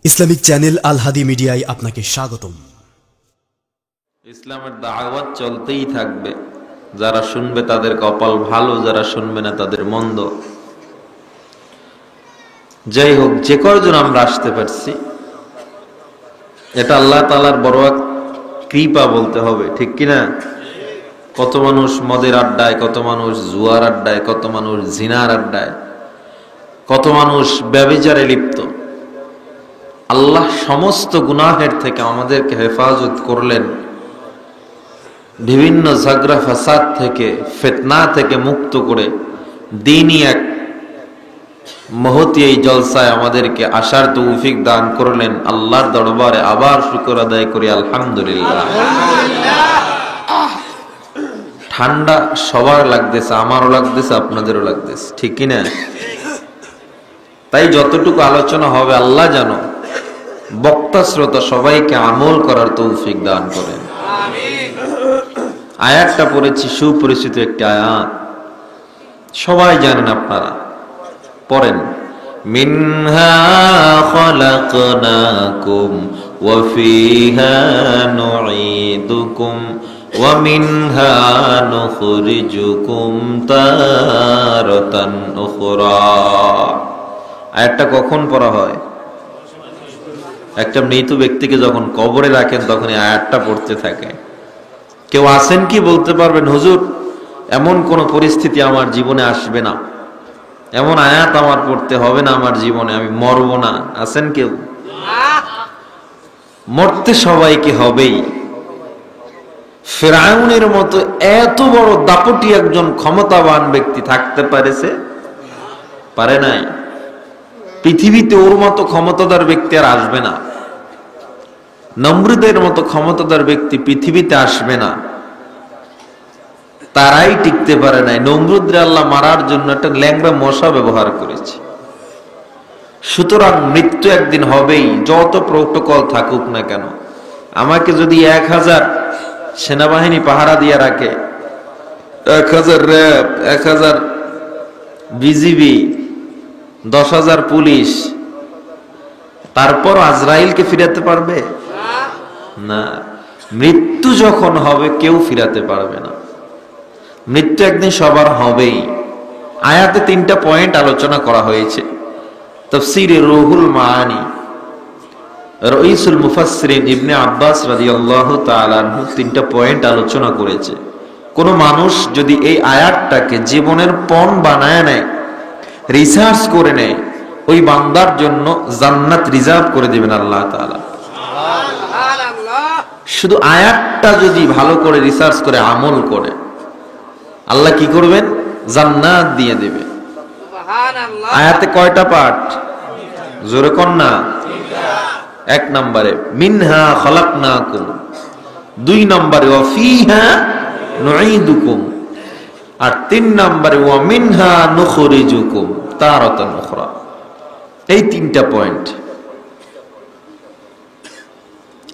Islamic channel আল হাদি মিডিয়ায় আপনাকে স্বাগতম। ইসলামের দাওয়াত চলতেই থাকবে। যারা শুনবে তাদের কপাল ভালো, যারা শুনবে না তাদের মন্দ। যাই হোক, যে কয়জন আমরা আসতে পারছি এটা আল্লাহ তাআলার বড় এক কৃপা বলতে হবে, ঠিক কিনা? কত মানুষ মদের আড্ডায়, কত মানুষ জুয়ার আড্ডায়, কত মানুষ জিনার আড্ডায়, কত মানুষ ব্যভিচারে লিপ্ত। আল্লাহ সমস্ত গুনাহের থেকে আমাদেরকে হেফাজত করলেন, বিভিন্ন ঝগড়া ফাসাদ থেকে, ফিতনা থেকে মুক্ত করে দ্বীনি এক মহতি এই জলসায় আমাদেরকে আসার তৌফিক দান করলেন। আল্লাহর দরবারে আবার শুকর আদায় করি, আলহামদুলিল্লাহ। ঠান্ডা সবার লাগতেছে, আমারও লাগতেছে, আপনাদেরও লাগতেছে, ঠিক কিনা? তাই যতটুকু আলোচনা হবে আল্লাহ জানো বক্তা শ্রোতা সবাইকে আমল করার তৌফিক দান করেন। আয়াতটা পড়েছি, সুপরিচিত একটি আয়াত, সবাই জানেন, আপনারা পড়েন। মিনহা খালাকনাকুম ওয়া ফিহা নুঈদুকুম ওয়া মিনহা নুখরিজুকুম তারাতান উখরা। আয়াতটা কখন পড়া হয়? একটা মৃত ব্যক্তিকে যখন কবরে রাখেন তখন এই আয়াতটা পড়তে থাকে। কেউ আছেন কি বলতে পারবেন, হুজুর এমন কোন পরিস্থিতি আমার জীবনে আসবে না, এমন আয়াত আমার পড়তে হবে না আমার জীবনে, আমি মরব না? আছেন কেউ? মরতে সবাইকে হবেই। ফিরআউনের মতো এত বড় দাপটি একজন ক্ষমতাবান ব্যক্তি থাকতে পারেছে? পারে নাই। পৃথিবীতে ওর মতো ক্ষমতাদার ব্যক্তি আর আসবে না। নমরুদের মতো ক্ষমতাদার ব্যক্তি পৃথিবীতে আসবে না। তারাই টিকতে পারে নাই। নমরুদরে আল্লাহ মারার জন্য একটা ল্যাংড়া মশা ব্যবহার করেছে। সুতরাং মৃত্যু একদিন হবেই, যত প্রোটোকল থাকুক না কেন। আমাকে যদি 1000 সেনাবাহিনী পাহারা দিয়ে রাখে, 1000 র্যাব, 1000 বিজিবি, 10,000 পুলিশ, তারপর আজরাইলকে ফিরাতে পারবে না। মৃত্যু যখন হবে কেউ ফিরাতে পারবে না। মৃত্যু একদিন সবার হবেই। আয়াতে 3টা পয়েন্ট আলোচনা করা হয়েছে। তাফসীরে রুহুল মাআনি রাইসুল মুফাসসিরিন ইবনে আব্বাস রাদিয়াল্লাহু তাআলা আনহু 3টা পয়েন্ট আলোচনা করেছে। কোন মানুষ যদি এই আয়াতটাকে জীবনের পণ বানায় নেয়, রিসার্চ করে নেয়, ওই বান্দার জন্য জান্নাত রিজার্ভ করে দিবেন আল্লাহ তাআলা। শুধু আয়াতটা যদি ভালো করে রিসার্চ করে আমল করে, আল্লাহ কি করবেন? জান্নাত দিয়ে দিবে। আয়াতে কয়টা পার্ট? জোরে কোন না? 1 নম্বরে মিনহা খালাকনাকুম, 2 নম্বরে ওয়া ফিহা নুঈদুকুম, আর 3 নম্বরে ওয়া মিনহা নুখরিজুকুম তারাতান উখরা। এই 3টা পয়েন্ট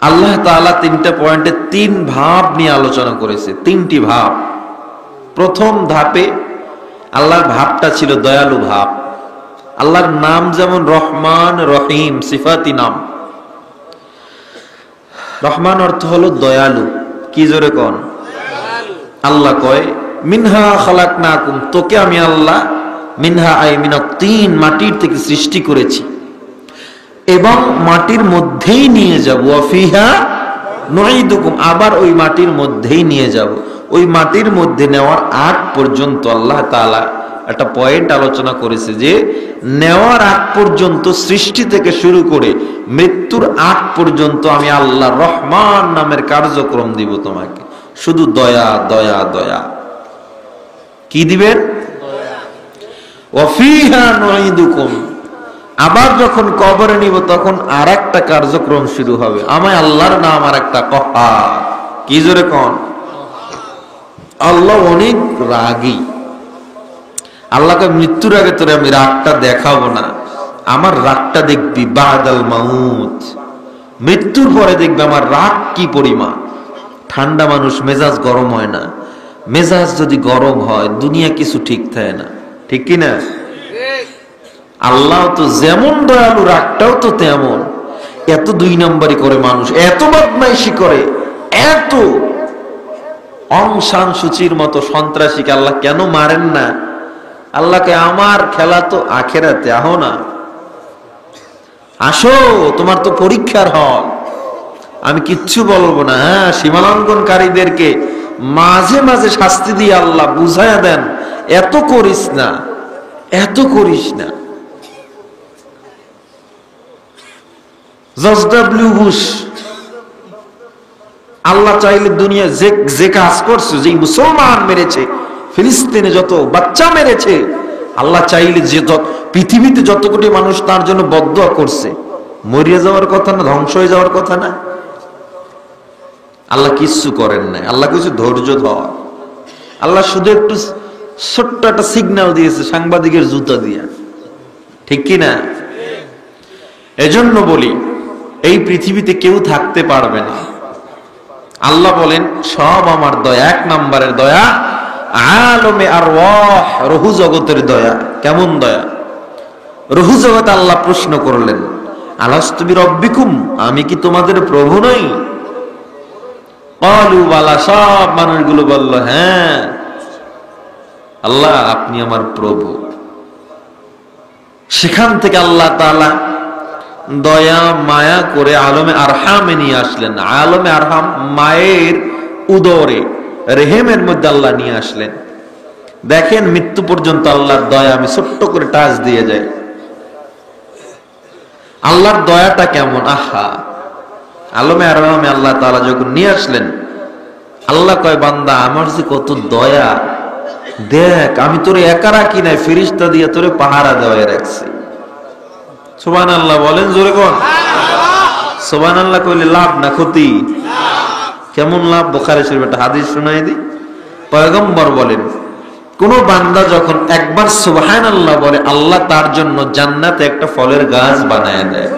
আল্লাহ তাআলা 3টা পয়েন্টে 3 ভাব নিয়ে আলোচনা করেছে। 3টি ভাব। প্রথম ধাপে আল্লাহর ভাবটা ছিল দয়ালু ভাব। আল্লাহর নাম যেমন রহমান রহিম, সিফাতি নাম। রহমান অর্থ হলো দয়ালু। কি জোরে কোন? আল্লাহ কয় মিনহা খালাকনাকুম, তোকে আমি আল্লাহ মিনহা আই মিনাত তিন, মাটির থেকে সৃষ্টি করেছি এবং মাটির মধ্যেই নিয়ে যাব। ওয়া ফিহা নুঈদুকুম, আবার ওই মাটির মধ্যেই নিয়ে যাব। ওই মাটির মধ্যে নেওয়ার আগ পর্যন্ত আল্লাহ তাআলা একটা পয়েন্ট আলোচনা করেছে যে নেওয়ার আগ পর্যন্ত, সৃষ্টি থেকে শুরু করে মৃত্যুর আগ পর্যন্ত আমি আল্লাহ রহমান নামের কার্যক্রম দিব তোমাকে। শুধু দয়া দয়া দয়া। কি দিবেন? ওয়া ফিহা নুঈদুকুম, আবার যখন কবরে নিব তখন আরেকটা কার্যক্রম শুরু হবে। আমায় আল্লাহর নাম আর একটা কহার। কি জোরে কোন? আল্লাহ অনেক রাগী। আল্লাহকে মৃত্যুর আগে তোরে আমি রাগটা দেখাবো না, আমার রাগটা দেখবি বাদাল মাউত, মৃত্যুর পরে দেখবি আমার রাগ কি পরিমাণ। ঠান্ডা মানুষ মেজাজ গরম হয় না, মেজাজ যদি গরম হয় দুনিয়া কিছু ঠিক থাকে না, ঠিক কিনা? আল্লাহ তো যেমন দয়ালু, রাগটাও তো তেমন। এত দুই নম্বরই করে মানুষ, এত বদমাইশি করে, এত অং সান সূচির মতো সন্ত্রাসীকে আল্লাহ কেন মারেন না? আল্লাহকে আমার খেলা তো আখেরাতে, আহো না, আসো, তোমার তো পরীক্ষার হল। আমি কিচ্ছু বলবো না। হ্যাঁ, সীমালঙ্ঘনকারীদেরকে মাঝে মাঝে শাস্তি দিয়ে আল্লাহ বুঝাইয়া দেন, এত করিস না, এত করিস না। জর্জ ডব্লিউ বুশ, আল্লাহ চাইলে দুনিয়া যে কাজ করছে, যে মুসলমান মেরেছে, ফিলিস্তিনে যত বাচ্চা মেরেছে, আল্লাহ চাইলে যে পৃথিবীতে যত কোটি মানুষ তার জন্য বদদুয়া করছে, মরিয়া যাওয়ার কথা না, ধ্বংস হয়ে যাওয়ার কথা না? আল্লাহ কিচ্ছু করেন নাই। আল্লাহ কিছু ধৈর্য ধর। আল্লাহ শুধু একটু ছোট্ট একটা সিগন্যাল দিয়েছে সাংবাদিকের জুতা দিয়া, ঠিক কি না? এজন্য বলি, এই পৃথিবীতে কেউ থাকতে পারবে না। আল্লাহ বলেন সব আমার দয়া, এক নম্বরের দয়া আলমে আরওয়াহ, রুহ জগতের দয়া। কেমন দয়া? রুহ জগৎ আল্লাহ প্রশ্ন করলেন, আলাস্তু বিরব্বিকুম, আমি কি তোমাদের প্রভু নই? ক্বালু বালা, সব মানুষগুলো বলল হ্যাঁ আল্লাহ আপনি আমার প্রভু। সেখান থেকে আল্লাহ তাআলা দয়া মায়া করে আলমে আরহামে নিয়ে আসলেন। আলমে আরহাম, মায়ের উদরে, রেহেমের মধ্যে আল্লাহ নিয়ে আসলেন। দেখেন মৃত্যু পর্যন্ত আল্লাহর দয়া আমি ছোট্ট করে টাচ দিয়ে যাই। আল্লাহর দয়াটা কেমন! আহা, আলমে আরহামে আল্লাহ তাআলা যখন নিয়ে আসলেন, আল্লাহ কয় বান্দা আমার যে কত দয়া, দেখ আমি তোরে একা রাখি নাই, ফেরেশতা দিয়ে তোরে পাহারা দেওয়ায় রাখছি। সুবহানাল্লাহ বলেন জোরে কোন সুবহানাল্লাহ। কইলে লাভ না ক্ষতি? কেমন লাভ? বুখারী শরীফে একটা হাদিস শুনাই দিই। পয়গম্বর বলেন, কোন বান্দা যখন একবার সুবহানাল্লাহ বলে, আল্লাহ তার জন্য জান্নাতে একটা ফলের গাছ বানায় দেয়।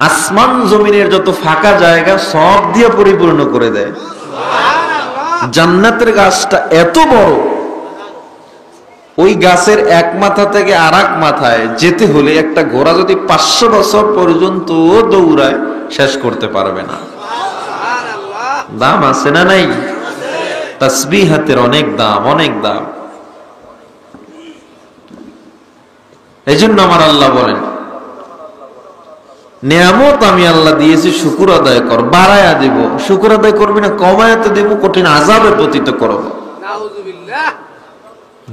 আসমান জমিনের যত ফাঁকা জায়গা সব দিয়ে পরিপূর্ণ করে দেয়। জান্নাতের গাছটা এত বড়, ওই গাছের এক মাথা থেকে আর এক মাথায় যেতে হলে একটা ঘোড়া যদি 500 বছর পর্যন্ত দৌড়ায় শেষ করতে পারবে না। দাম আছে না নাই? তাসবিহাতের অনেক দাম, অনেক দাম। এই জন্য আমার আল্লাহ বলেন, নিয়ামত আমি আল্লাহ দিয়েছি, শুকর আদায় কর, বাড়ায়া দিব। শুকর আদায় করবি না, কমায়াতে দেব, কঠিন আযাবে পতিত করব।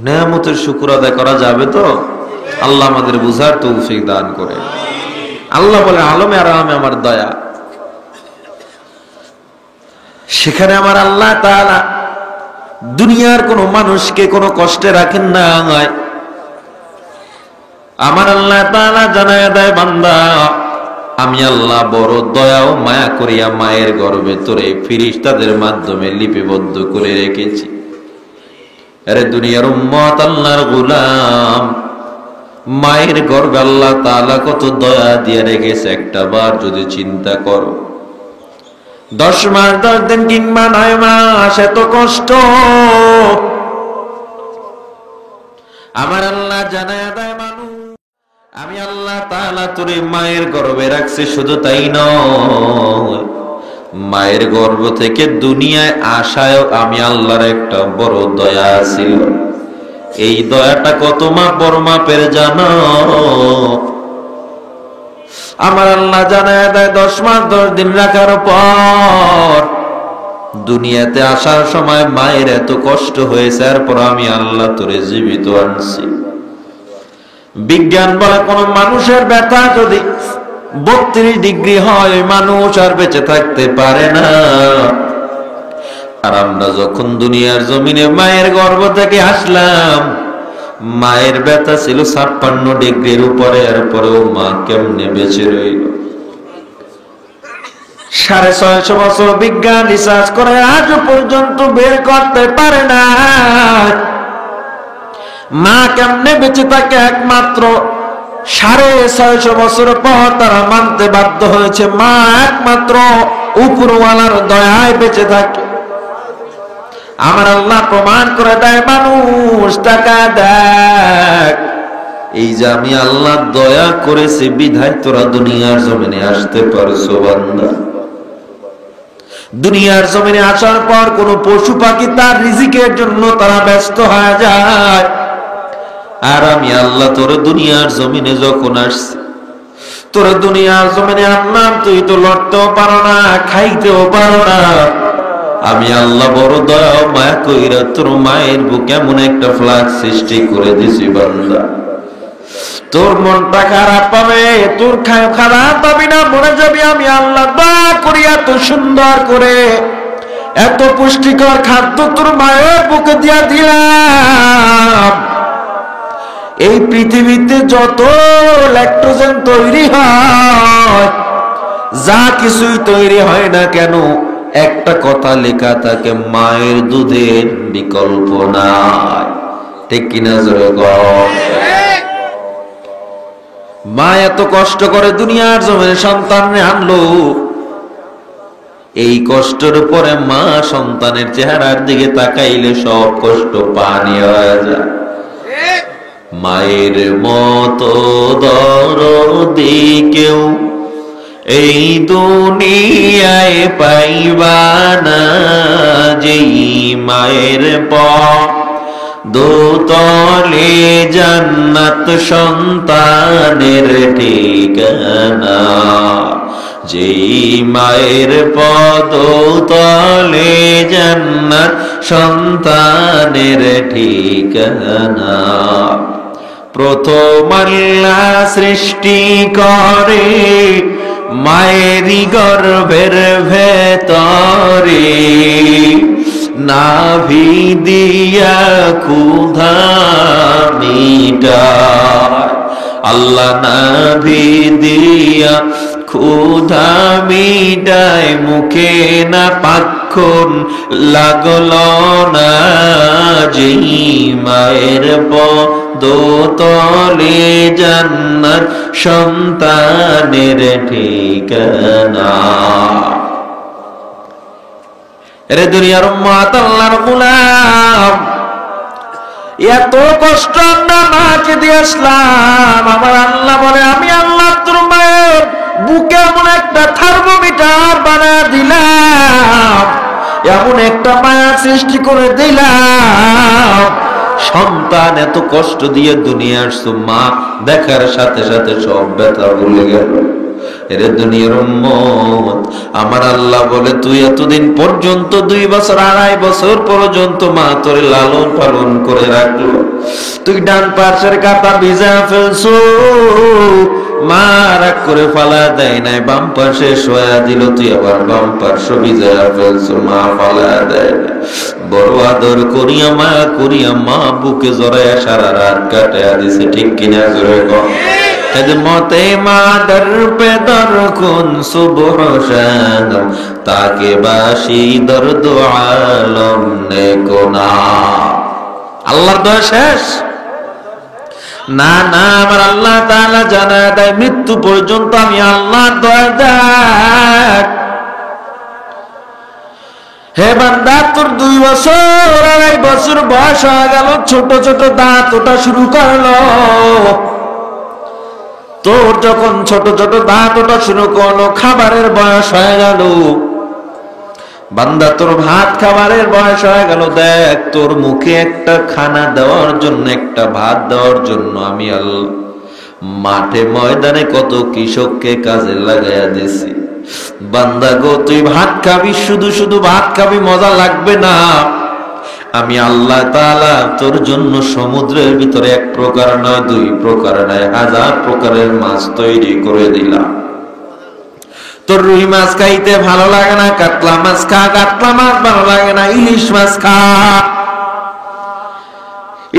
নিয়ামতের শুকর আদায় করা যাবে তো? আল্লাহ আমাদের বুঝার তৌফিক দান করে। আল্লাহ বলে আলমে আরহামে আমার দয়া। সেখানে আমার আল্লাহ তাআলা দুনিয়ার কোন মানুষকে কোনো কষ্টে রাখেন না। আমার আল্লাহ তাআলা জানায়া দেয়, বান্দা আমি আল্লাহ বড় দয়া ও মায়া করিয়া মায়ের গর্ভে তোরে ফেরেশতাদের মাধ্যমে লিপিবদ্ধ করে রেখেছি। আরে দুনিয়ার উম্মত, আল্লাহর গোলাম, মায়ের গর্ভে আল্লাহ তাআলা কত দয়া দিয়ে রেখেছে একটা বার যদি চিন্তা করো। 10 মাস 10 দিন কিংবা 9 মাস এত কষ্ট আমার আল্লাহ জানায়া দেয়, মানুষ আমি আল্লাহ তাআলা তোরে মায়ের গর্ভে রাখছি। শুধু তাই নয়, মায়ের গর্ভ থেকে দুনিয়ায় আসায় আমি আল্লাহর একটা বড় দয়া ছিল। এই দয়াটা কত মাপ, বড় মাপের জানো? আমার আল্লাহ জানায় দেয়, 10 মাস 10 দিন রাখার পর দুনিয়াতে আসার সময় মায়ের এত কষ্ট হয়েছে, এরপর আমি আল্লাহ তোরে জীবিত আনছি। বিজ্ঞান বলে কোন মানুষের ব্যথা যদি 32 ডিগ্রি হয়, মানুষ আর বেঁচে থাকতে পারে না। আর আমরা যখন দুনিয়ার জমিনে মায়ের গর্ভ থেকে আসলাম, মায়ের ব্যথা ছিল 56 ডিগ্রির উপরে, এরপরেও মা কেমনে বেঁচে রইল? 650 বছর বিজ্ঞান রিসার্চ করে আজ পর্যন্ত বের করতে পারে না মা কেমনে বেঁচে থাকে। একমাত্র 650 বছর পর তারা মানতে বাধ্য হয়েছে মা একমাত্র উপরওয়ালার দয়ায় বেঁচে থাকে। আমার আল্লাহ প্রমাণ করে দেয়, মানুষ টাকা দেখ, এই যে আমি আল্লাহ দয়া করেছি বিধায় তোরা দুনিয়ার জমিনে আসতে পারছো বান্দা। দুনিয়ার জমিনে আসার পর কোন পশু পাখি তার রিজিকের জন্য তারা ব্যস্ত হয়ে যায়, আর আমি আল্লাহ তোর দুনিয়ার জমিনে যখন আসছি, তোর দুনিয়ার জমিনে আনলাম, তুই তো লড়তেও পারো না, খাইতেও পারো না। আমি আল্লাহ বড় দয়া মায়া কইরা তোর মায়ের বুকে এমন একটা ফ্লাগ সৃষ্টি করে দিছি বান্দা, তোর মনটা খারাপ পাবে, তোর খারাপ পাবি না, মরে যাবি। আমি আল্লাহ দয়া করি এত সুন্দর করে এত পুষ্টিকর খাদ্য তোর মায়ের বুকে দিয়া দিলাম। এই পৃথিবীতে যত ল্যাকটোজেন তৈরি হয়, যা কিছুই তৈরি হয় না কেন, একটা কথা লেখা থাকে, মায়ের দুধের বিকল্প নাই। ঠিক কিনা জোরে বল? মা এত কষ্ট করে দুনিয়ার জমিনে সন্তানে আনলো, এই কষ্টের উপরে মা সন্তানের চেহারার দিকে তাকাইলে সব কষ্ট পানি হয়ে যায়। মায়ের মতো দরদি কেউ এই দুনিয়ায় পাইবা না, যেই মায়ের দোতলে জান্নাত সন্তানের ঠিকানা, যেই মায়ের পদতলে জান্নাত সন্তানের ঠিকানা। প্রথম আল্লাহ সৃষ্টি করে মায়েরই গর্ভের ভেতরে, নাভি দিয়া ক্ষুধা মিটায়। আল্লাহ নাভি দিয়া ক্ষুধা মিটায়, মুখে না পাক্ষণ লাগল না, যেই মায়ের দোতলে জান্নাত সন্তানের ঠিকানা। রে দুনিয়ার উম্মত, আল্লাহর গোলাম, এত কষ্ট আমরা মাকে দিয়ে আসলাম। আমার আল্লাহ বলে, আমি আল্লাহ তোর মায়ের বুকে এমন একটা থার্মোমিটার বানায় দিলাম, এমন একটা মায়া সৃষ্টি করে দিলাম। সন্তান এত কষ্ট দিয়ে দুনিয়া আসছো, মা দেখার সাথে সাথে সব ব্যথা ভুলে গেল। এরে দুনিয়ার উম্মত, আমার আল্লাহ বলে, তুই এতদিন পর্যন্ত 2 বছর 2.5 বছর পর্যন্ত মা তোরে লালন পালন করে রাখলো, তুই ডান পাশের কাটা ভিজা ফেলছো, মা রাগ করে ফালা দেয় নাই, বাম পাশে শোয়া দিল, তুই আবার বাম পাশে ভিজা ফেলছো, মা ফালা দেয় না। বড় আদর করিয়া মা বুকে জড়াইয়া সারা রাত কাটাইয়া দিছে। ঠিক কিনা জোরে কর? খেদমতে মাদার পে দরকুন সুবহ শাম, তাকে বাসি দর্দ আলম নে কোনা। আল্লাহর দয়া শেষ না, না, আমার আল্লাহ তাআলা জানায় দেয়, মৃত্যু পর্যন্ত আমি আল্লাহর দয়া দেখ। হে বান্দা, তোর 2 বছর 2.5 বছর বয়স হয়ে গেল, ছোট ছোট দাঁত ওঠা শুরু করলো। তোর যখন ছোট ছোট দাঁত ওঠা শুরু করলো, খাবারের বয়স হয়ে গেল। বান্দা, তোর ভাত খাবারের বয়স হয়ে গেল। দেখ, তোর মুখে একটা খানা দেওয়ার জন্য, একটা ভাত দেওয়ার জন্য আমি আল্লাহ মাঠে ময়দানে কত কৃষককে কাজে লাগাইয়া দিছি। বান্দা গো, তুই ভাত খাবি, শুধু শুধু ভাত খাবি, মজা লাগবে না। আমি আল্লাহ তাআলা তোর জন্য সমুদ্রের ভিতরে 1 প্রকার নয়, 2 প্রকার নয়, 1000 প্রকারের মাছ তৈরি করে দিলাম। তোর রুই মাছ খাইতে ভালো লাগে না, কাতলা মাছ খা। কাতলা মাছ ভালো লাগে না, ইলিশ মাছ খা।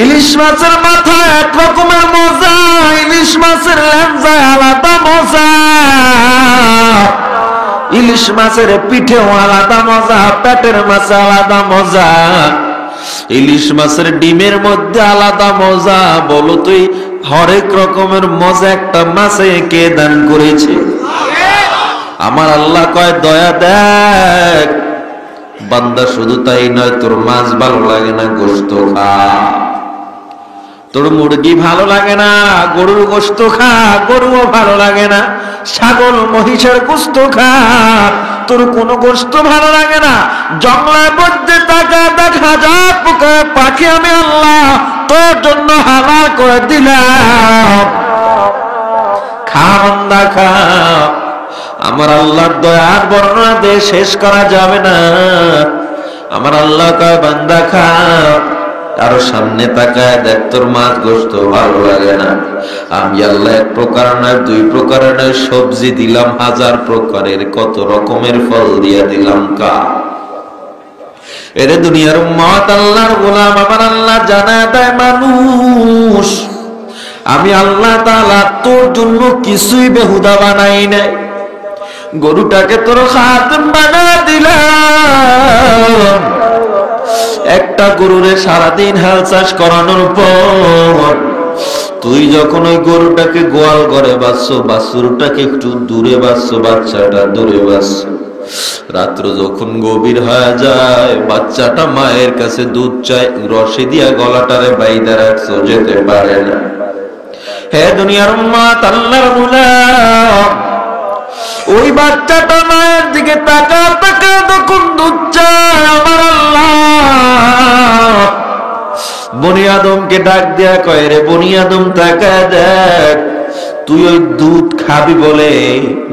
ইলিশ মাছের মাথা এক রকমের মজা, ইলিশ মাছের লেঞ্জায় আলাদা মজা, ইলিশ মাছের পিঠেও আলাদা মজা, পেটের মাছে আলাদা মজা, ইলিশ মাছের ডিমের মধ্যে আলাদা মজা। বলো তুই, হরেক রকমের মজা একটা মাছে কে দান করেছে? আমার আল্লাহ কয়, দয়া দেখ বান্দা। শুধু তাই নয়, তোর মাছ ভালো লাগে না, গোশত খা। তোর মুরগি ভালো লাগে না, গরুর গোশত খা, গরুও ভালো লাগে না। ছাগল মহিষের গোশত খা, তোর কোনো গোশত ভালো লাগে না। জঙ্গলের মধ্যে তাকা দেখা যায় পোকা পাখি, আমি আল্লাহ তোর জন্য হালাল করে দিলাম, খা বান্দা খা। আমার আল্লাহর দয়ার বর্ণনা দিয়ে শেষ করা যাবে না। আমার আল্লাহ কয় বান্দা খা, কারো সামনে তাকায় দেখ তোর মাছ গোশত ভালো লাগে না, আমি আল্লাহ এক প্রকার নয়, দুই প্রকারের নয়, সবজি দিলাম হাজার প্রকারের, কত রকমের ফল দিয়া দিলাম কা। এরে দুনিয়ার উম্মত, আল্লাহর গোলাম, আমার আল্লাহ জানা দেয় মানুষ, আমি আল্লাহ তাআলা তোর জন্য কিছুই বেহুদা বানাই নাই। গরুটাকে তোর খাদেম বানা দিলাম। একটা গরুরে সারাদিন হাল চাষ করানোর পর তুই যখন ওই গরুটাকে গোয়াল করে বাঁচছো, বাছুরটাকে একটু দূরে বাঁচছো, বাচ্চাটা দূরে বাঁচছো। রাত্র যখন গভীর হয়ে যায়, বাচ্চাটা মায়ের কাছে দুধ চায়, রসে দিয়া গলাটারে বাইদা রাখছো, যেতে পারে না। হে দুনিয়ার উম্মত, আল্লাহর গোলাম, ওই বাচ্চাটা মায়ের দিকে তাকা তাকা তখন দুধ চায়, আমার আল্লাহ বনি আদমকে ডাক দেয়া কয়, রে বনি আদম তাকা দেখ, তুই ওই দুধ খাবি বলে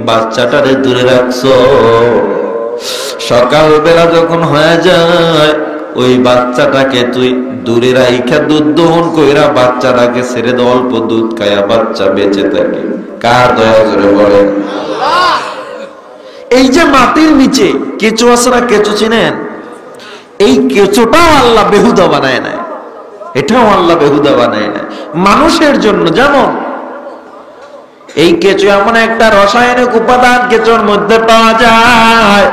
বাচ্চাটারে দূরে রাখছো। সকাল বেলা যখন হয়ে যায়, ওই বাচ্চাটাকে তুই দূরে রাইখা দুধ দহন কইরা বাচ্চাটাকে ছেড়ে দে, অল্প দুধ খায়া বাচ্চা বেঁচে থাকে। কার দয়া করে বলে? এই যে মাটির নিচে কেঁচো আছে না, কেঁচো চিনেন? এই কেঁচোটাও আল্লাহ বেহুদা বানায় না, এটাও আল্লাহ বেহুদা বানায় না মানুষের জন্য। যেমন এই কেঁচো এমন একটা রাসায়নিক উপাদান কেঁচোর মধ্যে পাওয়া যায়,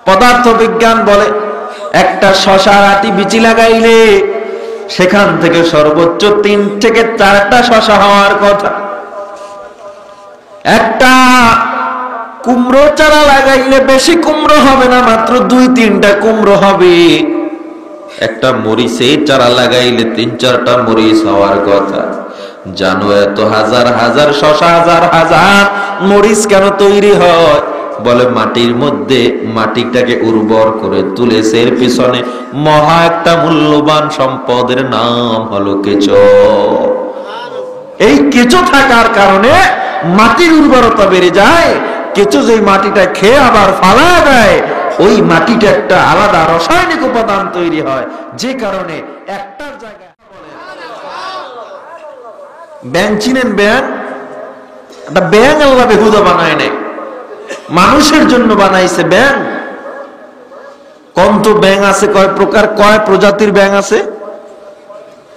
পদার্থ বিজ্ঞান বলে একটা শশার আটি বিচি লাগাইলে সেখান থেকে সর্বোচ্চ 3 থেকে 4টা শশা হওয়ার কথা। একটা কুমড়ো চারা লাগাইলে বেশি কুমড়ো হবে না, মাত্র 2-3টা কুমড়ো হবে। একটা মরিচের চারা লাগাইলে 3-4টা মরিচ হওয়ার কথা। জানো এত হাজার হাজার শশা, হাজার হাজার মরিচ কেন তৈরি হয়? বলে মাটির মধ্যে মাটিটাকে উর্বর করে তুলেছে, এর পিছনে মহা একটা মূল্যবান সম্পদের নাম হলো কেঁচো। এই কেঁচো থাকার কারণে মাটির উর্বরতা বেড়ে যায়। কেঁচো যেই মাটিটা খেয়ে আবার ফালা দেয়, ওই মাটিটা একটা আলাদা রাসায়নিক উপাদান তৈরি হয়, যে কারণে একটার জায়গায় ব্যাং চিনেন? ব্যাং, একটা ব্যাং আল্লাহ বেহুদা বানায় নাই, মানুষের জন্য বানাইছে ব্যাং। কন্ত ব্যাং আছে কয় প্রকার, কয় প্রজাতির ব্যাং আছে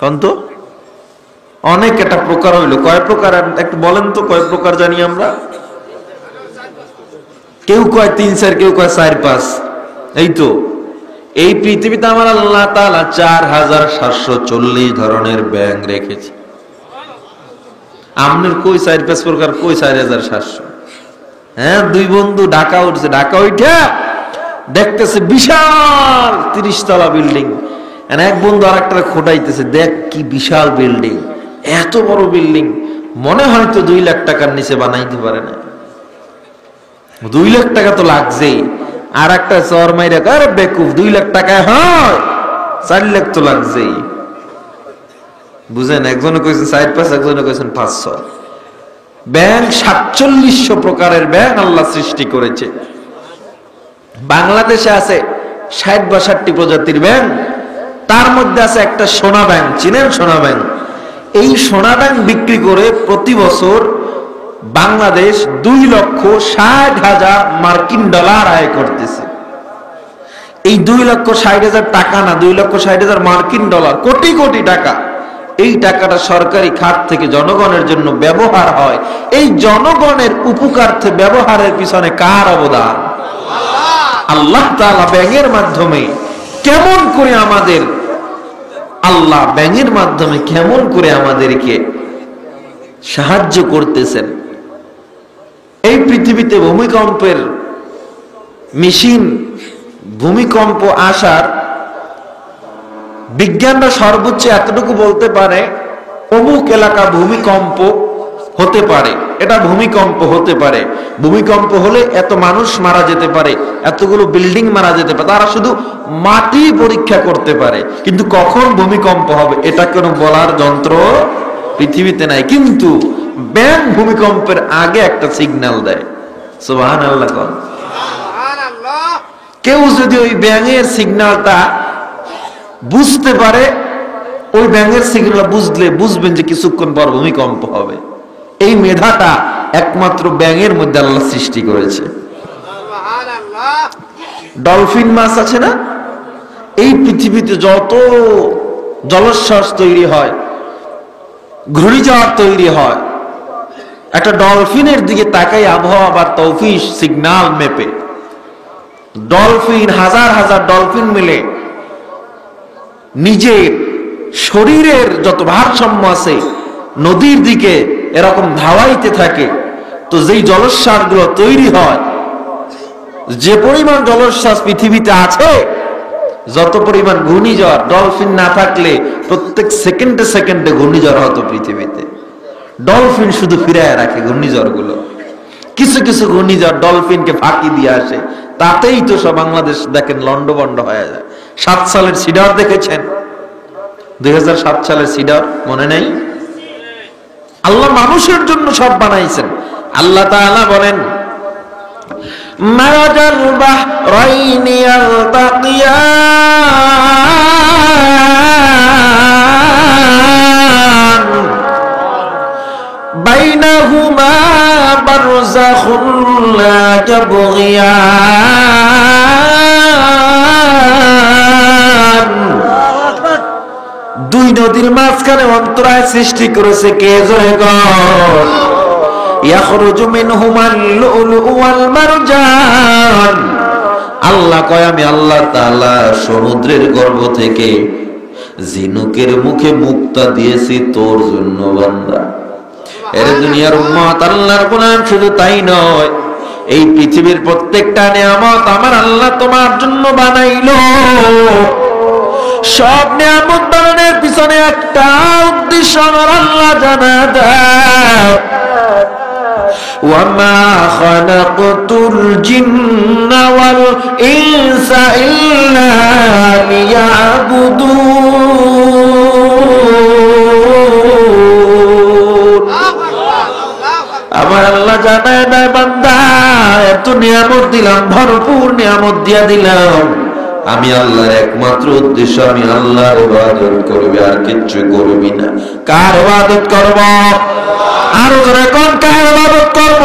কন্ত? অনেক, একটা প্রকার হইলো কয় প্রকার? একটু বলেন তো কয় প্রকার জানি আমরা? কেউ কয় 3-4, কেউ কয় 4-5। এই তো এই পৃথিবীতে আমার আল্লাহ তাআলা 4740 ধরনের ব্যাং রেখেছে। আমনের কই 4-5 প্রকার, কই 4700? হ্যাঁ, দুই বন্ধু ঢাকা উঠছে, ঢাকা উঠে দেখতেছে বিশাল 30 তলা বিল্ডিং। এক বন্ধু আর একটা খোটাইতেছে, দেখ কি বিশাল বিল্ডিং, এত বড় বিল্ডিং মনে হয় তো 2 লাখ টাকার নিচে বানাইতে পারে না। 2 লাখ টাকা তো লাগছেই। আর একটা চর মাইরা, আরে বেকুফ, 2 লাখ টাকায় হয়, 4 লাখ তো লাগছেই। বুঝেন? একজনে কইছেন 4-5, একজনে কইছেন 500। ব্যাং 4700 প্রকারের ব্যাং আল্লাহ সৃষ্টি করেছে। বাংলাদেশে আছে 60-62 প্রজাতির ব্যাং। তার মধ্যে আছে একটা সোনা ব্যাং, চিনেন সোনা ব্যাং? এই সোনা ব্যাং বিক্রি করে প্রতি বছর বাংলাদেশ 2,60,000 মার্কিন ডলার আয় করতেছে। এই 2,60,000 টাকা না, 2,60,000 মার্কিন ডলার, কোটি কোটি টাকা। এই টাকাটা সরকারি খাত থেকে জনগণের জন্য ব্যবহার হয়। এই জনগণের উপকারার্থে ব্যবহারের পিছনে কার অবদান? আল্লাহ তাআলা ব্যাংকের মাধ্যমে কেমন করে আমাদের, আল্লাহ ব্যাংকের মাধ্যমে কেমন করে আমাদেরকে সাহায্য করতেছেন। এই পৃথিবীতে ভূমিকম্পের মেশিন, ভূমিকম্প আসার বিজ্ঞানরা সর্বোচ্চ এতটুকু বলতে পারে অমুক এলাকা ভূমিকম্প হতে পারে, এটা ভূমিকম্প হতে পারে, ভূমিকম্প হলে এত মানুষ মারা যেতে পারে, এতগুলো বিল্ডিং মারা যেতে পারে। তারা শুধু মাটি পরীক্ষা করতে পারে, কিন্তু কখন ভূমিকম্প হবে এটা কোনো বলার যন্ত্র পৃথিবীতে নাই। কিন্তু ব্যাং ভূমিকম্পের আগে একটা সিগন্যাল দেয়। সুবহানাল্লাহ। কেউ যদি ওই ব্যাঙের সিগন্যালটা বুঝতে পারে, ওই ব্যাঙের সিগন্যাল বুঝবেন যে কিছুক্ষণ পর ভূমিকম্প হবে। এই মেধাটা একমাত্র ব্যাঙের মধ্যে আল্লাহ সৃষ্টি করেছে। ডলফিন মাছ আছে না, এই পৃথিবীতে যত জলোচ্ছ্বাস তৈরি হয়, ঘূর্ণিঝড় তৈরি হয়, একটা ডলফিনের দিকে তাকাই আবহাওয়া বা তৌফিক সিগন্যাল মেপে, ডলফিন হাজার হাজার ডলফিন মিলে নিজের শরীরের যত ভারসাম্য আছে নদীর দিকে এরকম ধাওয়াইতে থাকে। তো যেই জলোচ্ছ্বাস গুলো তৈরি হয়, যে পরিমাণ জলোচ্ছ্বাস পৃথিবীতে আছে, যত পরিমাণ ঘূর্ণিঝড়, ডলফিন না থাকলে প্রত্যেক সেকেন্ডে সেকেন্ডে ঘূর্ণিঝড় হতো পৃথিবীতে। ডলফিন শুধু ফিরায় রাখে ঘূর্ণিঝড় গুলো। কিছু কিছু ঘূর্ণিঝড় ডলফিনকে ফাঁকি দিয়ে আসে, তাতেই তো সব বাংলাদেশ দেখেন লন্ডভন্ড হয়ে যায়। 7 সালের সিডর দেখেছেন? 2007 সালের সিডর মনে নেই? আল্লাহ মানুষের জন্য সব বানাইছেন। আল্লাহ তাআলা বলেন, মারাজাল বাহরাইনি ইয়ালতাকিয়ান বাইনাহুমা বারযাখুন লা ইয়াবগিয়ান। দুই নদীর মাঝখানে অন্তরায় সৃষ্টি করেছে কে? জোরে গো। ইয়াখরুজু মিনহুমাল লুলু ওয়াল মারজান। আল্লাহ কয়, আমি আল্লাহ তাআলা সমুদ্রের গর্ভ থেকে ঝিনুকের মুখে মুক্তা দিয়েছি তোর জন্য বান্দা। এর দুনিয়ার উম্মত, আল্লাহর গোলাম, শুধু তাই নয়, এই পৃথিবীর প্রত্যেকটা নিয়ামত আমার আল্লাহ তোমার জন্য বানাইলো। সব নিয়ামত বানানোর পিছনে একটা উদ্দেশ্য আমার আল্লাহ জানা দেয়। ওয়ামা খালাকতুল জিন্না ওয়াল ইনসা ইল্লা লিয়াবুদুন। আমার আল্লাহ জানায় দেয়, বান্দা এত নিয়ামত দিলাম, ভরপুর নিয়ামত দিয়া দিলাম, আমি আল্লাহর একমাত্র উদ্দেশ্য আমি আল্লাহর ইবাদত করবি, আর কিচ্ছু করবি না। কার ইবাদত করব? আর জোরে কোন কার ইবাদত করব?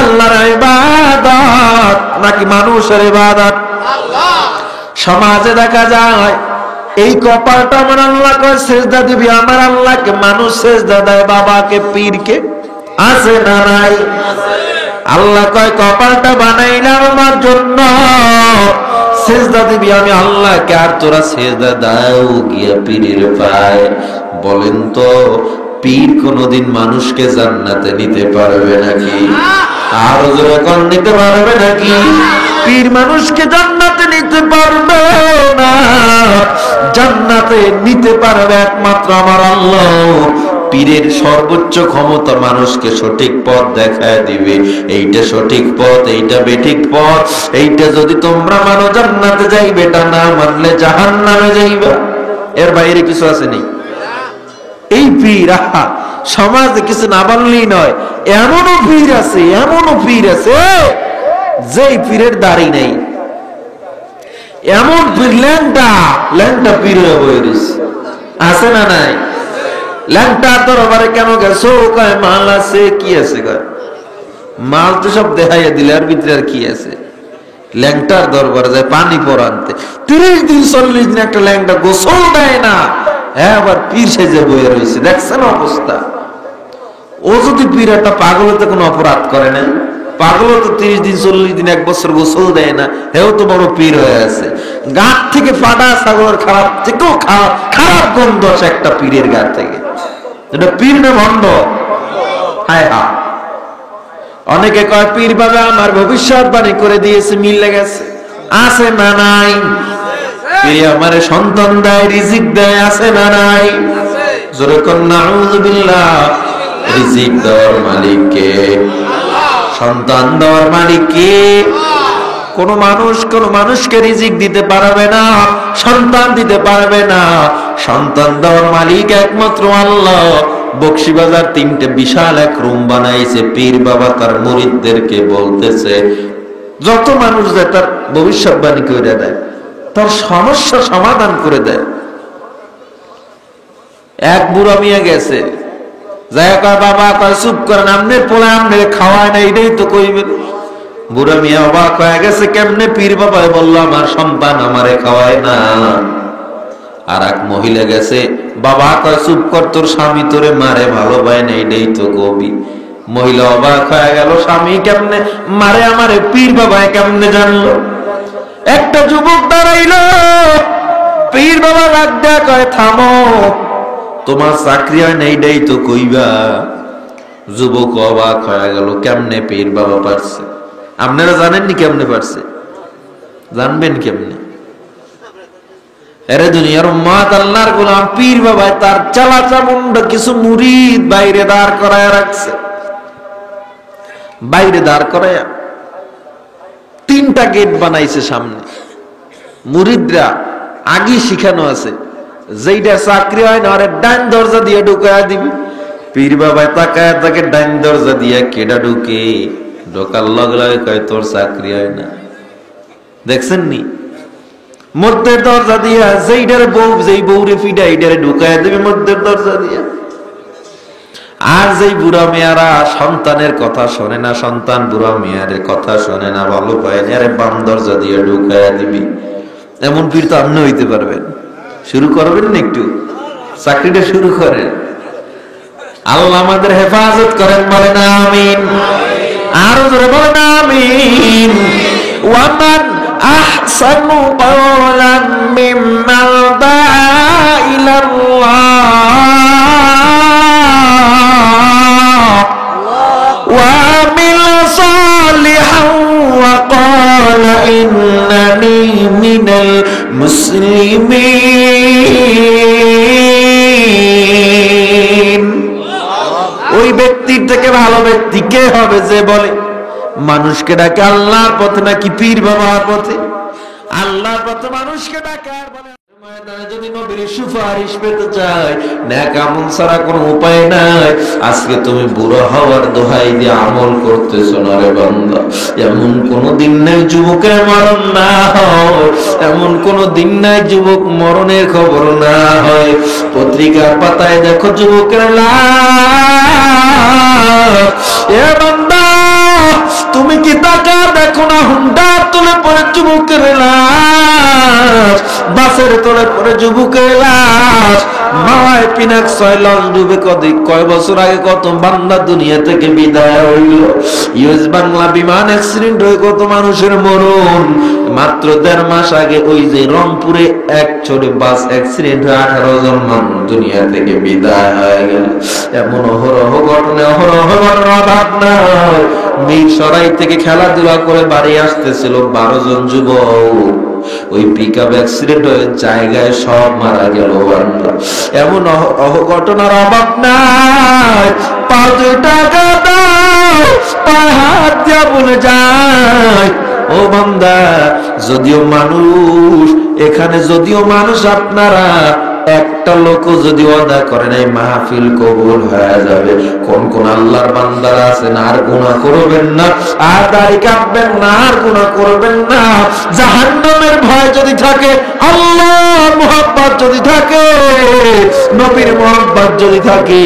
আল্লাহর ইবাদত নাকি মানুষের ইবাদত? সমাজে দেখা যায় এই কপালটা আমার আল্লাহ কয় সেজদা দিবি, আমার আল্লাহকে মানুষ সেজদা দেয়, বাবাকে, পীরকে। আছে না নাই? আল্লাহ কয় কপালটা বানাইলাম আমার জন্য, সেজদা দিবি আমি আল্লাহকে, আর তোরা সেজদা দাও গিয়া পীরের পায়। বলেন তো, পীর কোনদিন মানুষকে জান্নাতে নিতে পারবে নাকি? আর যখন নিতে পারবে নাকি? পীর মানুষকে জান্নাতে নিতে পারবে না। জান্নাতে নিতে পারবে একমাত্র আমার আল্লাহ। পীরের সর্বোচ্চ ক্ষমতা মানুষকে সঠিক পথ দেখায় দিবে, এইটা সঠিক পথ, এইটা বেঠিক পথ, এইটা যদি তোমরা মানো জান্নাতে যাইবে, এটা না মানলে জাহান্নামে যাইবা। এর বাইরে কিছু আছে নি? এই পীর সমাজে কিছু না বললেই নয়, এমনও পীর আছে, এমনও পীর আছে যেই পীরের দাড়ি নেই, এমন পীর ল্যাংটা ল্যাংটা পীর হয়ে বইরিস। আছে না নাই? ল্যাংটা দরবারে কেন গেছো? কয় মাল আছে। কি আছে? কয় মাল তো সব দেখাইয়া দিলে, আর ভিতরে আর কি আছে? ল্যাংটার দরবারে যায় পানি পরানতে, 30 দিন 40 দিন একটা ল্যাংটা গোসল দেয় না, হ্যাঁ আবার পীর সেজে বয়ে রয়েছে। দেখছেন অবস্থা? ও যদি পীর একটা পাগল হতে কোনো অপরাধ করে না, পাগল তো 30 দিন 40 দিন 1 বছর গোসল দেয় না, হেও তো বড় পীর হয়ে আছে। গাছ থেকে ফাটা ছাগলের খারাপ থেকেও খারাপ গন্ধ আছে একটা পীরের গা থেকে। এটা পীর না ভণ্ড? হায় হা। অনেকে কয় পীর বাবা আমার ভবিষ্যৎবাণী করে দিয়েছে, মিলে গেছে। আছে না নাই? পীর আমারে সন্তান দেয়, রিজিক দেয়, আছে না নাই? জোরে কোন নাউযুবিল্লাহ। রিজিক দেওয়ার মালিক কে? সন্তান দেওয়ার মালিক কে? কোন মানুষকে রিজিক দিতে পারবে না, সন্তান দিতে পারবে না। সন্তান দেওয়ার মালিক একমাত্র আল্লাহ। বকশিবাজার 3টে বিশাল এক রুম বানাইছে। পীর বাবা তার মুরিদদেরকে বলতেছে, যত মানুষ যায় তার ভবিষ্যৎবাণী করে দেয়, তার সমস্যা সমাধান করে দেয়। এক বুড়া মিয়া গেছে, যাই কয় বাবা, কয় চুপ করেন, আমনের পোলা আমনের খাওয়ায় না, এটাই তো কইবেন। বুড়া মিয়া অবাক হয়ে গেছে, কেমনে? পীর বাবাই বললো আমার সন্তান আমারে খাওয়ায় না। আর এক মহিলা গেছে, বাবা কয় চুপ কর, তোর স্বামী তোরে মারে, ভালো পায় না, এটাই তো কবি। মহিলা অবাক হয়ে গেল, স্বামী কেমনে মারে আমারে, পীর বাবায় কেমনে জানলো? একটা যুবক দাঁড়াইলো, পীর বাবা রাগ দেয়া কয় থামো, তোমার চাকরি হয় না, এইটাই তো কইবা। যুবক অবাক হয়ে গেল, কেমনে পীর বাবা পারছে? আপনারা জানেননি কেমনে পারছে? জানবেন কেমনে? এরে দুনিয়ার উম্মত, আল্লাহর গোলাম পীর বাবা তার চালা চামুন্ডা কিছু মুরিদ বাইরে দাঁড় করায় রাখছে। বাইরে দাঁড় করায় 3টা গেট বানাইছে সামনে। মুরিদরা আগে শিখানো আছে, যেইটা চাকরি হয় না আরে ডাইন দরজা দিয়ে ঢুকায় দিবি। পীর বাবা তাকায় তাকে ডাইন দরজা দিয়ে কেডা ঢুকে, ঢোকার লগে লগে কয় তোর চাকরি হয় না। দেখছেন নি? মধ্যের দরজা দিয়া যেইটারে বউ, যেই বউরে ফিডা এইটারে ঢুকায় দিবি মধ্যের দরজা দিয়া। আর যেই বুড়া মেয়ারা সন্তানের কথা শোনে না, সন্তান বুড়া মেয়ারের কথা শোনে না, ভালো পায় না, আরে বাম দরজা দিয়ে ঢুকায় দিবি। এমন পীর তো আপনি হইতে পারবেন। শুরু করবেন না একটু, চাকরিটা শুরু করেন। আল্লাহ আমাদের হেফাজত করেন, বলেন আমিন। আরো জোরে বলেন আমিন। ওয়ামান আহসানু কাওলাম মিম্মান দাআ ইলাল্লাহ ওয়া আমিলা সালিহান ওয়া ক্বালা ইন্নানি মিনাল মুসলিমিন। ওই ব্যক্তির থেকে ভালো ব্যক্তি কে হবে যে বলে মানুষকে ডাকে আল্লাহর পথে নাকি পীর বাবার পথে? আল্লাহর পথে মানুষকে ডাকে আর বলে ময়দানে যদি নবীর সুপারিশ পেতে চায়, নেক আমল ছাড়া কোনো উপায় নাই। আজকে তুমি বুড়ো হওয়ার দোহাই দিয়ে আমল করতেছো না রে বান্দা। এমন কোন দিন নাই যুবকের মরণ না হয়, এমন কোন দিন নাই যুবক মরণের খবর না হয়। পত্রিকার পাতায় দেখো যুবকের লাশ। এ বান্দা, তুমি কি তাকা দেখো না? হুন্ডা তোলে পরে যুবকের লাশ, বাসের তোলে পরে যুবকের লাশ, মাওয়ায় পিনাক 6 লঞ্চ ডুবে কয় বছর আগে কত বান্দা দুনিয়া থেকে বিদায় হইল। ইউএস বাংলা বিমান অ্যাক্সিডেন্ট হয়ে কত মানুষের মরণ। মাত্র 1.5 মাস আগে ওই যে রংপুরে এক ছোট বাস অ্যাক্সিডেন্ট হয়ে 18 জন মানুষ দুনিয়া থেকে বিদায় হয়ে গেল। এমন অহরহ ঘটনা, অহরহ ঘটনার অভাব নাই। মিরসরাই থেকে খেলাধুলা করে বাড়ি আসতেছিল 12 জন যুবক, ওই পিকআপ অ্যাক্সিডেন্ট হয়ে জায়গায় সব মারা গেল। এমন ঘটনার অভাব নাই। 5 টাকা দাও, পায়ে হাত দিয়া বলে যায়, ও বান্দা, যদিও মানুষ এখানে, যদিও মানুষ আপনারা একটা লোক যদি ওয়াদা করেন এই মাহফিল কবুল হয়ে যাবে। কোন কোন আল্লাহর বান্দারা আছেন আর গুনাহ করবেন না, আর দাড়ি কাটবেন না, আর গুনাহ করবেন না। জাহান্নামের ভয় যদি থাকে, আল্লাহর মুহাব্বত যদি থাকে, নবীর মুহাব্বত যদি থাকে,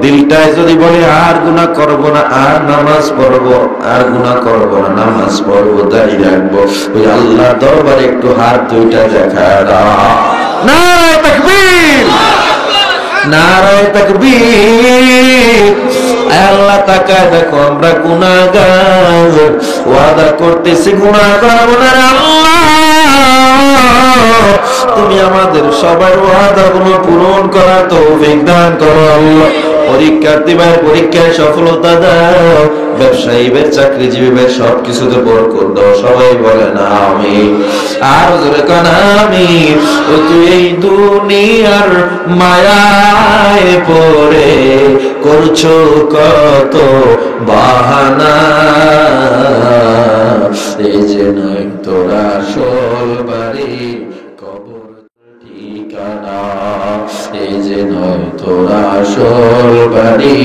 দিলটায় যদি বলে আর গুনাহ করব না, আর নামাজ পড়ব, আর গুনাহ করব না, নামাজ পড়ব, দাড়ি রাখবো, ওই আল্লাহর দরবারে একটু হাত দুইটা দেখা দাও। নারায়ে তাকবীর, নারায়ে তাকবীর। আল্লাহ তাকায় দেখো আমরা গুনাহগার, ওয়াদা করতেছি গুনাহগার মনের আল্লাহ, তুমি আমাদের সবার ওয়াদাগুলো পূরণ করার তৌফিক দান করো আল্লাহ। পরীক্ষার্থী ভাই পরীক্ষায় সফলতা দাও, ব্যবসায়ী ভাই, চাকরিজীবী ভাই, সব কিছুতে বরকত দাও। সবাই বলেন আমিন। আর জোরে কান আমিন। ও তুই এই দুনিয়ার মায়ায় পড়ে করছো কত বাহানা, এই যে নয় তোরা আসল বাড়ি কবর ঠিকানা, এই যে নয় তোরা আসল বাড়ি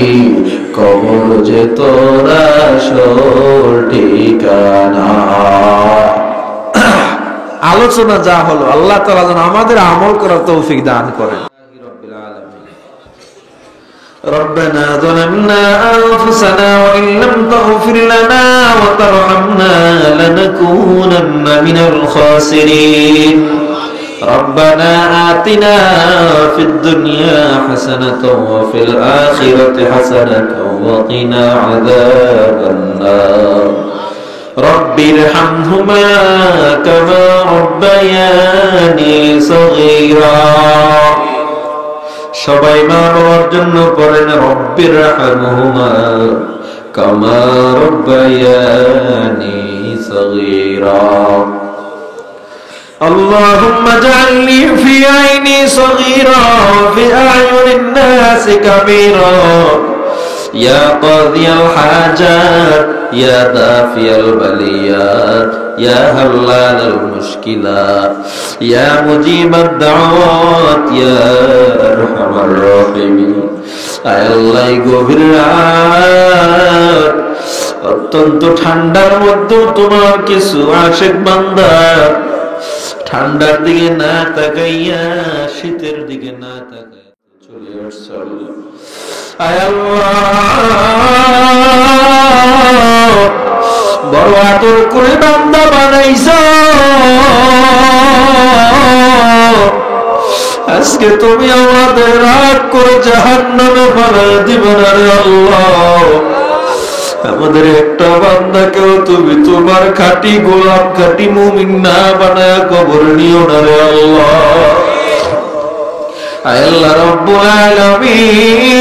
কবর যে তোরা আসল ঠিকানা। আলোচনা যা হলো, আল্লাহ তাআলা যেন আমাদের আমল করার তৌফিক দান করেন। ربنا ظلمنا أنفسنا وإن لم تغفر لنا وترحمنا لنكونن من الخاسرين ربنا آتنا في الدنيا حسنة وفي الآخرة حسنة وقنا عذاب النار رب ارحمهما كما ربياني صغيرا সবাই মা বাবার জন্য পড়েন রব্বির রহমহুমা কামা রব্বায়ানি সগীরা। اللهم اجعلني في عيني صغيرا وفي أعين الناس كبيرا يا قاضي الحاجات يا دافي البليات يا حلال المشكلات يا مجيب الدعوات يا أرحم الراحمين। আয় আল্লাহ, গভীর রাত, অত্যন্ত ঠান্ডার মধ্যে তোমার কিছু আশিক বান্দা ঠান্ডার দিকে না তাকাইয়া শীতের দিকে না তাকাইয়া চলে আসছে আল্লাহ। আয় আল্লাহ, বড় আদর করে বান্দা বানাইছো, আজকে তুমি আমাদের রাগ করে জাহান্নামে ফেলে দিবে না রে আল্লাহ। আমাদের একটা বান্দাকেও তুমি তোমার খাঁটি গোলাপ খাঁটি মুমিন না বানায়া কবর নিও না রে আল্লাহ। আয় আল্লাহ রব্বুল আলামিন,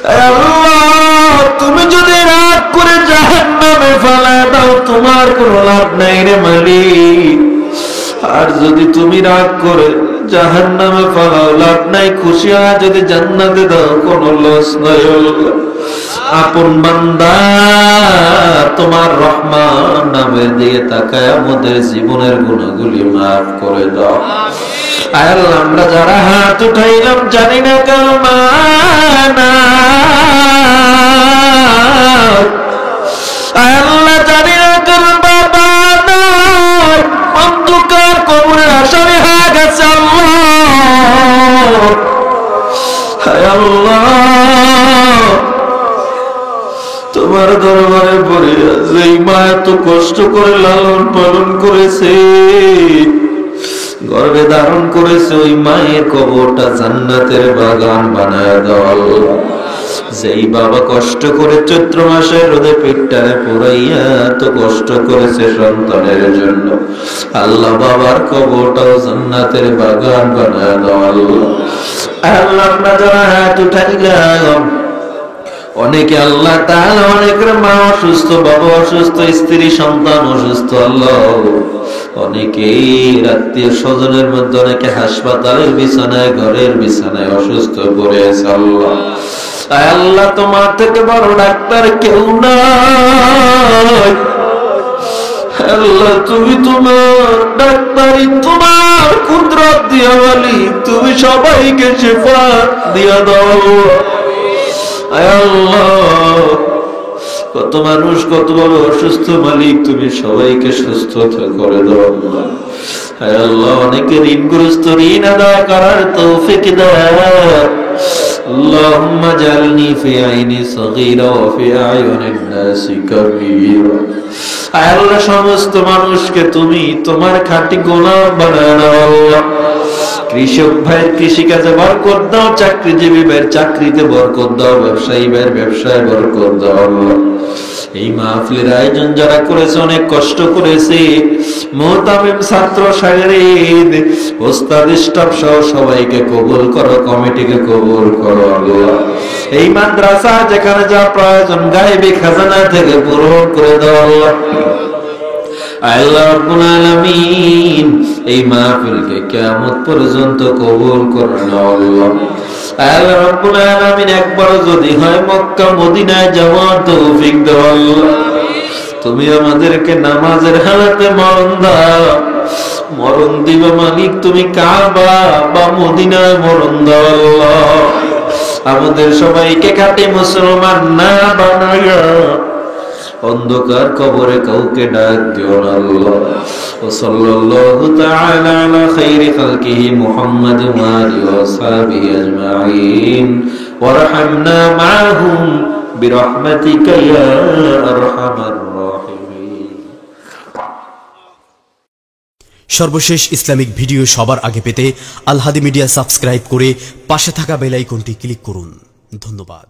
আয় আল্লাহ, তুমি যদি রাগ করে জাহান্নামে ফেলায় দাও তোমার কোনো লাভ নাই রে মালিক, আর যদি তুমি রাগ করে জাহান্নামে ফেলাও লাভ নাই, খুশি হয় যদি জান্নাতে দাও কোনো লস নাই। আপন বান্দা তোমার রহমান নামের দিকে তাকায় আমাদের জীবনের গুনাহগুলি মাফ করে দাও। আয় আল্লাহ, আমরা যারা হাত উঠাইলাম জানি না কার মানা, আয় আল্লাহ জানি না কার বাবা নাই, অন্ধকার কবরের আসামি হয়ে গেছে আল্লাহ। আয় আল্লাহ, তোমার দরবারে পড়ে যেই মা এত কষ্ট করে লালন পালন করেছে, গর্ভে ধারণ করেছে, ওই মায়ের কবরটা জান্নাতের বাগান বানায় দাও। যেই বাবা কষ্ট করে চৈত্র মাসে রোদে পেটটারে পোড়াইয়া এত কষ্ট করেছে সন্তানের জন্য, আল্লাহ বাবার কবরটাও জান্নাতের বাগান বানায় দাও আল্লাহ। আল্লাহ, আমরা যারা হাত উঠাইলাম, অনেকে আল্লাহ তাআলা, অনেকের মা অসুস্থ, বাবা অসুস্থ, স্ত্রী সন্তান অসুস্থ আল্লাহ, অনেকেই আত্মীয় স্বজনের মধ্যে, অনেকে হাসপাতালের বিছানায়, ঘরের বিছানায় অসুস্থ পড়ে আছে আল্লাহ। আয় আল্লাহ, তোমার থেকে বড় ডাক্তার কেউ নাই আল্লাহ, তুমি তোমার ডাক্তারি তোমার কুদরত দিয়া বলি, তুমি সবাইকে শিফা দিয়া দাও। আয় আল্লাহ, কত মানুষ কত বড় অসুস্থ মালিক, তুমি সবাইকে সুস্থতা করে দাও। আয় আল্লাহ, অনেকে ঋণগ্রস্ত, ঋণ আদায় করার তৌফিক দাও। اللهم اجعلني في عيني صغيرة وفي أعين الناس كبيرة। আয় আল্লাহ, সমস্ত মানুষকে তুমি তোমার খাঁটি গোলাম বানায় নাও আল্লাহ। কৃষক ভাইয়ের কৃষিকাজে বরকত দাও, চাকরিজীবী ভাইয়ের চাকরিতে বরকত দাও, ব্যবসায়ী ভাইয়ের ব্যবসায় বরকত দাও আল্লাহ। এই মাহফিলের আয়োজন যারা করেছে অনেক কষ্ট করেছে, মুহতামিম ছাত্র শাগিরিদ ওস্তাদ স্টাফ সহ সবাইকে কবুল করো, কমিটিকে কবুল করো আল্লাহ। এই মাদ্রাসা যেখানে যা প্রয়োজন গায়েবী খাজানা থেকে পূরণ করে দাও আল্লাহ। আল্লাহ রাব্বুল আলামিন এই মাহফিলকে কিয়ামত পর্যন্ত কবুল করুন আল্লাহ। আল্লাহ রাব্বুল আলামিন একবার যদি হয় মক্কা মদিনায় যাওয়ার তৌফিক দাও আল্লাহ। তুমি আমাদেরকে নামাজের হালাতে মরণ দাও, মরণ দিবা মালিক তুমি কাবা বা মদিনায় মরণ দাও আল্লাহ। আমাদের সবাইকে খাঁটি মুসলমান না বানায়া অন্ধকার কবরে কাউকে ডাক দিও না আল্লাহ। ও সাল্লাল্লাহু তাআলা আলা খাইরি খালকিহি মুহাম্মাদ ওয়া আলিহি ওয়া সাহবিহি আজমাইন ওয়ারহামনা মাআহুম বিরহমাতিকা ইয়া আরহামার রাহিমিন। সর্বশেষ ইসলামিক ভিডিও সবার আগে পেতে আল হাদি মিডিয়া সাবস্ক্রাইব করে পাশে থাকা বেল আইকনটি ক্লিক করুন। ধন্যবাদ।